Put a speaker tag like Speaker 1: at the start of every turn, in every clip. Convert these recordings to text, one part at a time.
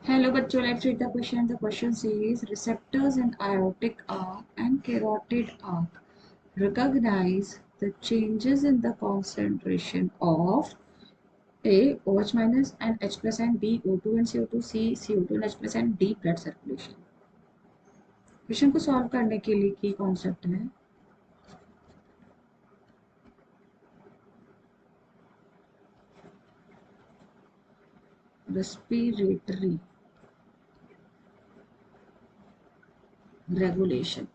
Speaker 1: Hello बच्चों, let's read the question. The question says receptors in aortic arc and carotid arc recognize the changes in the concentration of A OH minus and H plus and B O2 and CO2, C CO2 and H plus and D blood circulation. Question को solve करने के लिए की concept है respiratory regulation,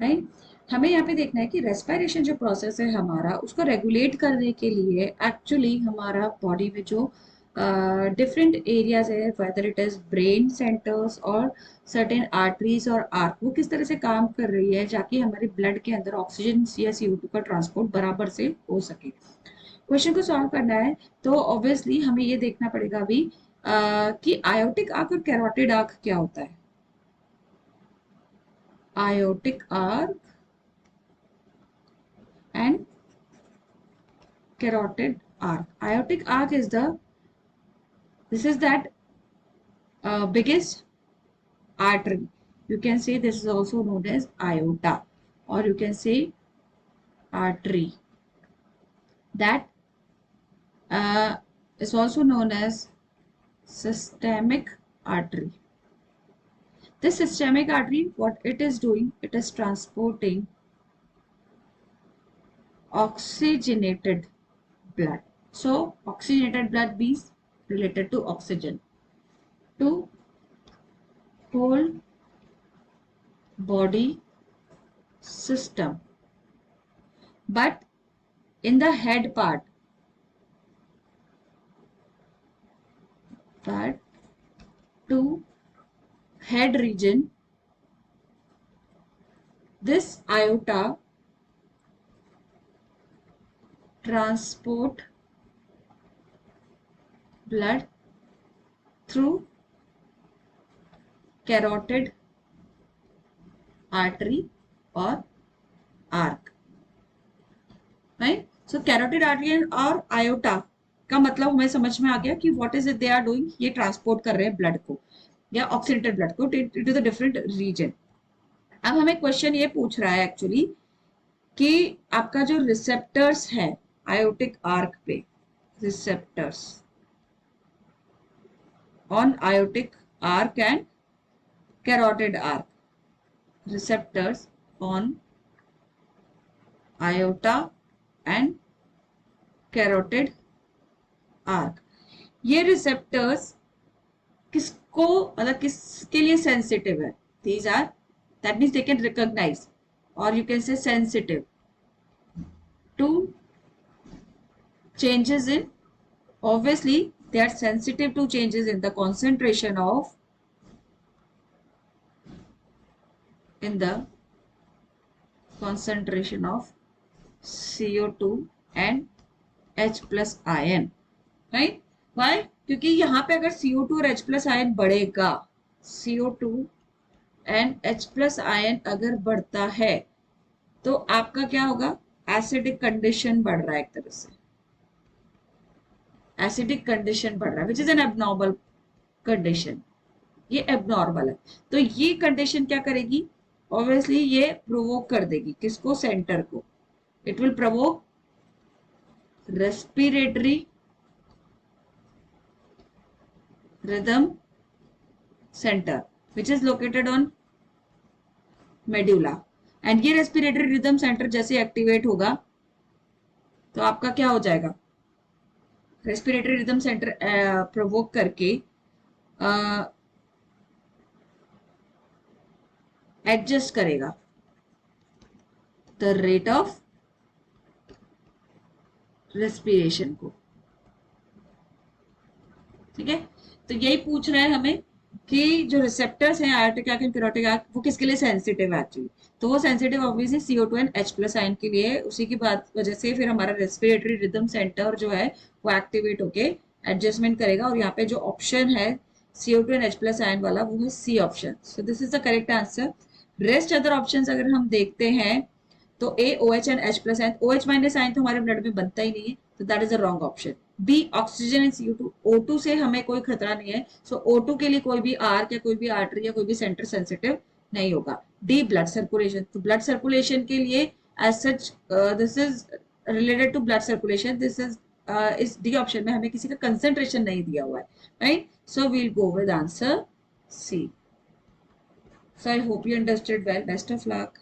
Speaker 1: right. हमें यहाँ पे देखना है कि रेस्पिरेशन जो प्रोसेस है हमारा, उसको रेगुलेट करने के लिए एक्चुअली हमारा बॉडी में जो डिफरेंट एरियाज है, whether it is brain centres और सर्टेन आर्टरीज और आर्क, वो किस तरह से काम कर रही है जाकि हमारे ब्लड के अंदर ऑक्सीजन या CO2 का ट्रांसपोर्ट बराबर से हो सके। क्वेश्चन को सॉल्व करना है तो ऑब्वियसली हमें ये देखना पड़ेगा अभी कि आयोटिक आर्क और कैरोटिड आर्क क्या होता है। Aortic arc and carotid arc. Aortic arc is that biggest artery. You can say this is also known as aorta, or you can say artery. That is also known as systemic artery. This systemic artery, what it is doing, it is transporting oxygenated blood. So oxygenated blood means related to oxygen to whole body system. But in the head part, but to head region, this aorta transport blood through carotid artery or arc, right? So carotid artery और aorta का मतलब हमें समझ में आ गया कि what is it they are doing, ये transport कर रहे हैं ब्लड को या ऑक्सीडेटेड ब्लड को टू द डिफरेंट रीजन। अब हमें क्वेश्चन ये पूछ रहा है एक्चुअली कि आपका जो रिसेप्टर्स है आयोटिक आर्क पे, receptors on aortic arch and carotid arch, receptors on aorta and carotid arch, ये रिसेप्टर्स किसको मतलब किसके लिए सेंसिटिव है? These are, that means they can recognise और you can say sensitive to changes in, obviously they are sensitive to changes in the concentration of, in the concentration of CO2 and H plus ion, right? Why? क्योंकि यहाँ पे अगर CO2 और H plus ion बढ़ेगा, CO2 and H plus ion अगर बढ़ता है तो आपका क्या होगा? एसिडिक कंडीशन बढ़ रहा है, एक तरह से एसिडिक कंडीशन बढ़ रहा है, which is an abnormal condition, ये एबनॉर्मल है। तो ये कंडीशन क्या करेगी? ऑब्वियसली ये प्रोवोक कर देगी किसको? सेंटर को। It will provoke respiratory rhythm centre which is located on medulla, and ये रेस्पिरेटरी रिदम सेंटर जैसे एक्टिवेट होगा तो आपका क्या हो जाएगा? रेस्पिरेटरी रिदम सेंटर प्रोवोक करके एडजस्ट करेगा द रेट ऑफ रेस्पिरेशन को, ठीक है। तो यही पूछ रहा है हमें कि जो रिसेप्टर्स हैं आयोटिक आर्क एंड कैरोटिक आर्क, वो किसके लिए सेंसिटिव है एक्चुअली? तो वो sensitive obviously CO2 and H plus ion के लिए, उसी की बात वजह से फिर हमारा रेस्पिरेटरी रिदम सेंटर जो है वो एक्टिवेट होके एडजस्टमेंट करेगा, और यहाँ पे जो ऑप्शन है CO2 and H plus ion वाला वो है C option. So this is the correct answer. Rest other option अगर हम देखते हैं तो A OH and H plus ion, OH minus ion तो हमारे ब्लड में बनता ही नहीं है, तो that is a wrong option. B oxygen and CO2, O2 से हमें कोई खतरा नहीं है, सो O2 के लिए कोई भी आर्क या कोई भी आर्टरी या कोई भी सेंटर सेंसिटिव नहीं होगा। डी ब्लड सर्कुलेशन, तो ब्लड सर्कुलेशन के लिए as such this is related to blood circulation, this is इस डी ऑप्शन में हमें किसी का कंसेंट्रेशन नहीं दिया हुआ है, right, so we'll go with answer C. So I hope you understood well. Best of luck.